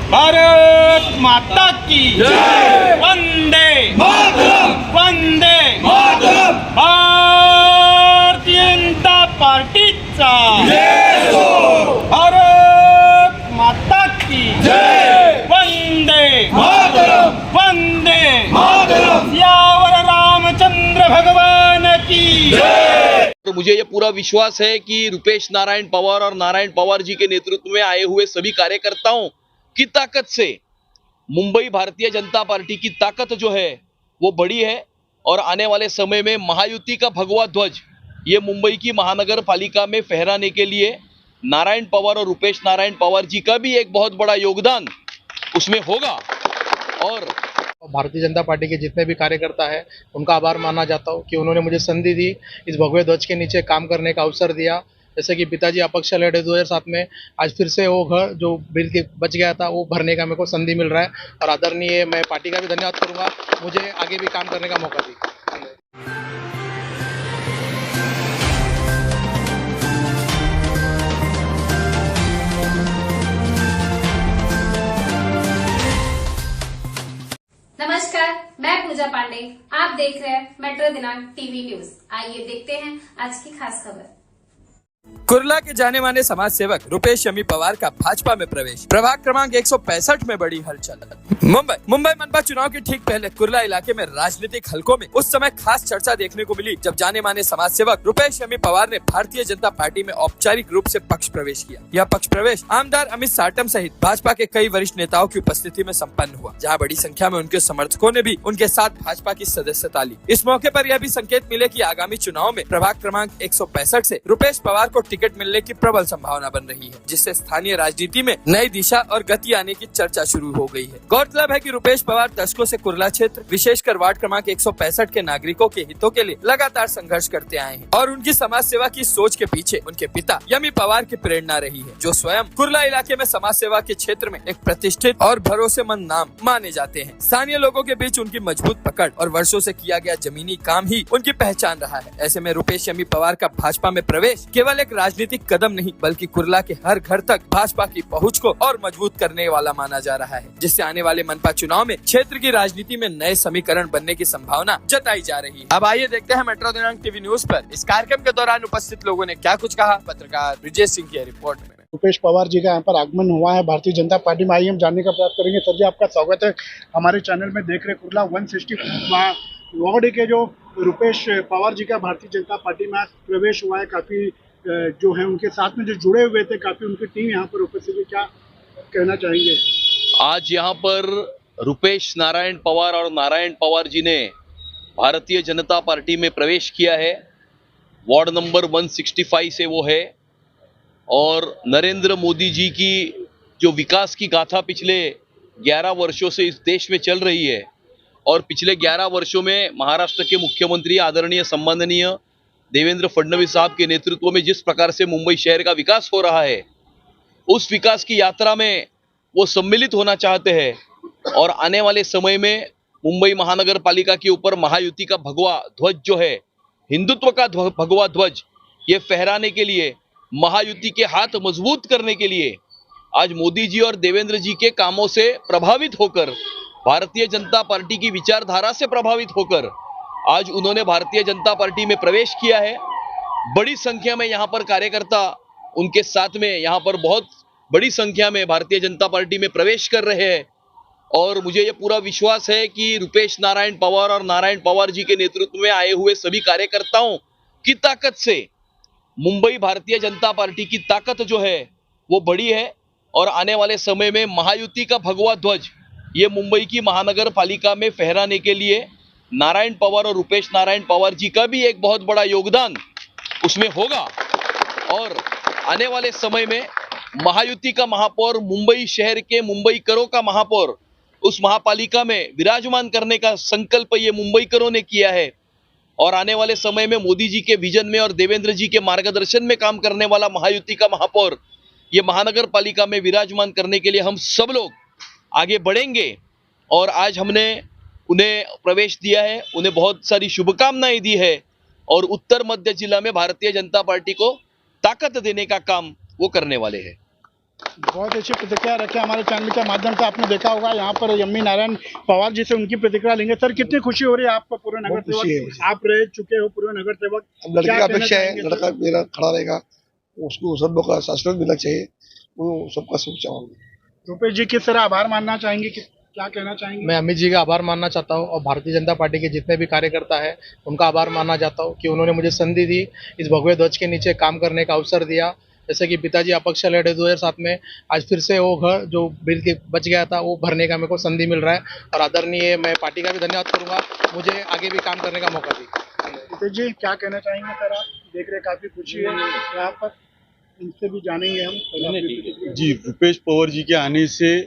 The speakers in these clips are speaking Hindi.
भारत माता की वंदे वंदे भारतीय जनता पार्टीचा भारत माता की वंदे वंदे सियावर रामचंद्र भगवान की। तो मुझे ये पूरा विश्वास है कि रुपेश नारायण पवार और नारायण पवार जी के नेतृत्व में आए हुए सभी कार्यकर्ताओं की ताकत से मुंबई भारतीय जनता पार्टी की ताकत जो है वो बड़ी है और आने वाले समय में महायुति का भगवा ध्वज ये मुंबई की महानगर पालिका में फहराने के लिए नारायण पवार और रुपेश नारायण पवार जी का भी एक बहुत बड़ा योगदान उसमें होगा। और भारतीय जनता पार्टी के जितने भी कार्यकर्ता हैं उनका आभार मानना चाहता हूँ कि उन्होंने मुझे संधि दी, इस भगवे ध्वज के नीचे काम करने का अवसर दिया। जैसे कि पिताजी अपक्ष लड़े 2007 में, आज फिर से वो घर जो बिल के बच गया था वो भरने का मेरे को संधि मिल रहा है और आदरणीय मैं पार्टी का भी धन्यवाद करूँगा, मुझे आगे भी काम करने का मौका दी। नमस्कार, मैं पूजा पांडे। आप देख रहे हैं मेट्रो दिनांक टीवी न्यूज। आइए देखते हैं आज की खास खबर। कुर्ला के जाने माने समाज सेवक रुपेश यमी पवार का भाजपा में प्रवेश, प्रभाग क्रमांक 165 में बड़ी हलचल। मुंबई मनपा चुनाव के ठीक पहले कुर्ला इलाके में राजनीतिक हलकों में उस समय खास चर्चा देखने को मिली जब जाने माने समाज सेवक रुपेश यमी पवार ने भारतीय जनता पार्टी में औपचारिक रूप से पक्ष प्रवेश किया। यह पक्ष प्रवेश आमदार अमित साटम सहित भाजपा के कई वरिष्ठ नेताओं की उपस्थिति में संपन्न हुआ, जहाँ बड़ी संख्या में उनके समर्थकों ने भी उनके साथ भाजपा की सदस्यता ली। इस मौके पर यह भी संकेत मिले कि आगामी चुनाव में प्रभाग क्रमांक 165 से रुपेश पवार को टिकट मिलने की प्रबल संभावना बन रही है, जिससे स्थानीय राजनीति में नई दिशा और गति आने की चर्चा शुरू हो गई है। गौरतलब है कि रुपेश पवार दशकों से कुर्ला क्षेत्र विशेषकर वार्ड क्रमांक 165 के नागरिकों के हितों के लिए लगातार संघर्ष करते आए हैं और उनकी समाज सेवा की सोच के पीछे उनके पिता यमी पवार की प्रेरणा रही है, जो स्वयं कुर्ला इलाके में समाज सेवा के क्षेत्र में एक प्रतिष्ठित और भरोसेमंद नाम माने जाते हैं। स्थानीय लोगों के बीच उनकी मजबूत पकड़ और वर्षों से किया गया जमीनी काम ही उनकी पहचान रहा है। ऐसे में रुपेश यमी पवार का भाजपा में प्रवेश केवल एक राजनीतिक कदम नहीं बल्कि कुर्ला के हर घर तक भाजपा की पहुंच को और मजबूत करने वाला माना जा रहा है, जिससे आने वाले मनपा चुनाव में क्षेत्र की राजनीति में नए समीकरण बनने की संभावना जताई जा रही है। अब आइए देखते हैं मेट्रो दिनांक टीवी न्यूज पर इस कार्यक्रम के दौरान उपस्थित लोगों ने क्या कुछ कहा। पत्रकार ब्रिजेश सिंह की रिपोर्ट में। रुपेश पवार जी का यहाँ पर आगमन हुआ है भारतीय जनता पार्टी में। आइए हम जानने का प्रयास करेंगे। सर जी, आपका स्वागत है हमारे चैनल में। देख रहे कुर्ला 160 वार्ड के जो रुपेश पवार जी का भारतीय जनता पार्टी में प्रवेश हुआ है, काफी जो है उनके साथ में जो जुड़े हुए थे, काफी उनकी टीम यहाँ पर उपस्थित है, क्या कहना चाहेंगे? आज यहाँ पर रुपेश नारायण पवार और नारायण पवार जी ने भारतीय जनता पार्टी में प्रवेश किया है। वार्ड नंबर 165 से वो है और नरेंद्र मोदी जी की जो विकास की गाथा पिछले 11 वर्षों से इस देश में चल रही है और पिछले 11 वर्षों में महाराष्ट्र के मुख्यमंत्री आदरणीय सम्माननीय देवेंद्र फडणवीस साहब के नेतृत्व में जिस प्रकार से मुंबई शहर का विकास हो रहा है, उस विकास की यात्रा में वो सम्मिलित होना चाहते हैं और आने वाले समय में मुंबई महानगर पालिका के ऊपर महायुति का भगवा ध्वज जो है, हिंदुत्व का भगवा ध्वज, ये फहराने के लिए, महायुति के हाथ मजबूत करने के लिए आज मोदी जी और देवेंद्र जी के कामों से प्रभावित होकर, भारतीय जनता पार्टी की विचारधारा से प्रभावित होकर आज उन्होंने भारतीय जनता पार्टी में प्रवेश किया है। बड़ी संख्या में यहाँ पर कार्यकर्ता उनके साथ में यहाँ पर बहुत बड़ी संख्या में भारतीय जनता पार्टी में प्रवेश कर रहे हैं और मुझे ये पूरा विश्वास है कि रुपेश नारायण पवार और नारायण पवार जी के नेतृत्व में आए हुए सभी कार्यकर्ताओं की ताकत से मुंबई भारतीय जनता पार्टी की ताकत जो है वो बड़ी है और आने वाले समय में महायुति का भगवा ध्वज ये मुंबई की महानगर पालिका में फहराने के लिए नारायण पवार और रुपेश नारायण पवार जी का भी एक बहुत बड़ा योगदान उसमें होगा। और आने वाले समय में महायुति का महापौर, मुंबई शहर के मुंबईकरों का महापौर, उस महापालिका में विराजमान करने का संकल्प ये मुंबईकरों ने किया है और आने वाले समय में मोदी जी के विजन में और देवेंद्र जी के मार्गदर्शन में काम करने वाला महायुति का महापौर ये महानगर पालिका में विराजमान करने के लिए हम सब लोग आगे बढ़ेंगे। और आज हमने उन्हें प्रवेश दिया है, उन्हें बहुत सारी शुभकामनाएं दी है और उत्तर मध्य जिला में भारतीय जनता पार्टी को ताकत देने का काम वो करने वाले हैं। बहुत अच्छी प्रतिक्रिया रखी हमारे चैनल के माध्यम से। आपने देखा होगा यहाँ पर यमी नारायण पवार जी से उनकी प्रतिक्रिया लेंगे। सर, कितनी खुशी हो रही है आपको? पूर्व नगर सेवक आप रह चुके हो, पूर्व नगर सेवक। अब लड़के की अपेक्षा है, लड़का मेरा खड़ा रहेगा, उसको सब लोग का शासन मिलना चाहिए, वो सबका शुभ चाहूंगा। रुपेश जी किस तरह आभार मानना चाहेंगे, क्या कहना चाहेंगे? मैं अमित जी का आभार मानना चाहता हूँ और भारतीय जनता पार्टी के जितने भी कार्यकर्ता है उनका आभार मानना चाहता हूँ कि उन्होंने मुझे संधि दी, इस भगवे ध्वज के नीचे काम करने का अवसर दिया। जैसे कि पिताजी अपक्ष लड़े 2007 में, आज फिर से वो घर जो बिल के बच गया था वो भरने का मेरे को संधि मिल रहा है और आदरणीय मैं पार्टी का भी धन्यवाद करूंगा, मुझे आगे भी काम करने का मौका दी। रुपेश जी क्या कहना चाहेंगे? सर, आप देख रहे काफी खुशी है यहाँ पर, इनसे भी जानेंगे हम। जी, रुपेश पवार जी के आने से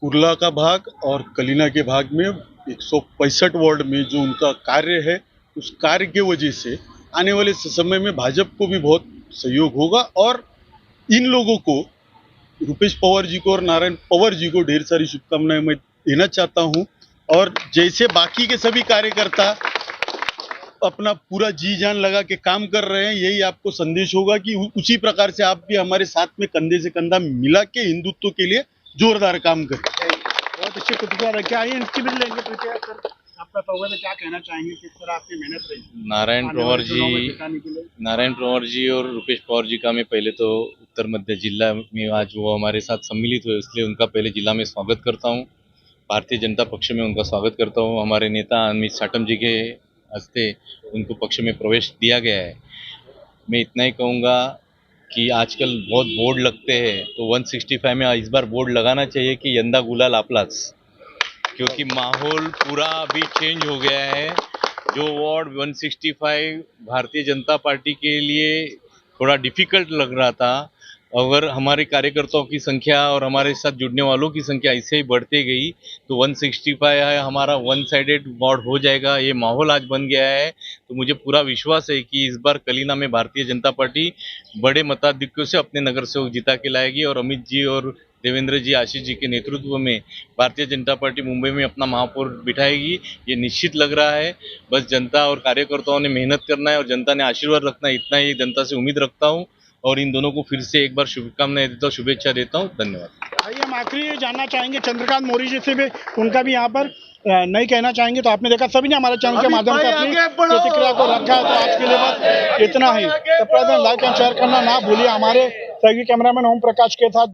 कुर्ला का भाग और कलीना के भाग में 165 वार्ड में जो उनका कार्य है, उस कार्य के वजह से आने वाले समय में भाजपा को भी बहुत सहयोग होगा और इन लोगों को, रुपेश पवार जी को और नारायण पवार जी को ढेर सारी शुभकामनाएं मैं देना चाहता हूं। और जैसे बाकी के सभी कार्यकर्ता अपना पूरा जी जान लगा के काम कर रहे हैं, यही आपको संदेश होगा कि उसी प्रकार से आप भी हमारे साथ में कंधे से कंधा मिला के हिंदुत्व के लिए जोरदार काम करें। बहुत अच्छी प्रतिक्रिया रखी। आइए इनकी भी लेंगे प्रतिक्रिया। सर, आपका स्वागत है, क्या कहना चाहेंगे, किस तरह आपकी मेहनत रही नारायण आने पवार वाले चुनाव में जिताने के लिए? नारायण पवार जी और रुपेश पवार जी का मैं पहले तो उत्तर मध्य जिला में आज वो हमारे साथ सम्मिलित हुए, इसलिए उनका पहले जिला में स्वागत करता हूँ। भारतीय जनता पक्ष में उनका स्वागत करता हूँ। हमारे नेता अमित साटम जी के हस्ते उनको पक्ष में प्रवेश दिया गया है। मैं इतना ही कहूँगा कि आजकल बहुत बोर्ड लगते हैं, तो 165 में इस बार बोर्ड लगाना चाहिए कि यंदा गुलाल आपलाच, क्योंकि माहौल पूरा अभी चेंज हो गया है। जो वार्ड 165 भारतीय जनता पार्टी के लिए थोड़ा डिफिकल्ट लग रहा था, अगर हमारे कार्यकर्ताओं की संख्या और हमारे साथ जुड़ने वालों की संख्या ऐसे ही बढ़ती गई तो 165 है हमारा वन साइडेड वार्ड हो जाएगा। ये माहौल आज बन गया है, तो मुझे पूरा विश्वास है कि इस बार कलीना में भारतीय जनता पार्टी बड़े मताधिक्यों से अपने नगर सेवक जिता के लाएगी और अमित जी और देवेंद्र जी, आशीष जी के नेतृत्व में भारतीय जनता पार्टी मुंबई में अपना महापौर बिठाएगी, ये निश्चित लग रहा है। बस जनता और कार्यकर्ताओं ने मेहनत करना है और जनता ने आशीर्वाद रखना है, इतना ही जनता से उम्मीद रखता हूँ और इन दोनों को फिर से एक बार शुभकामनाएं देता हूँ, शुभेच्छा देता हूँ। धन्यवाद। आइए हम आखिरी जानना चाहेंगे चंद्रकांत मौर्य जी से भी, उनका भी यहाँ पर नहीं कहना चाहेंगे। तो आपने देखा सभी ने हमारे चैनल के माध्यम से अपनी प्रतिक्रिया को रखा है, तो आज के लिए बस इतना ही। तो लाइक एंड शेयर करना ना भूलिए। हमारे सभी कैमरामैन ओम प्रकाश के साथ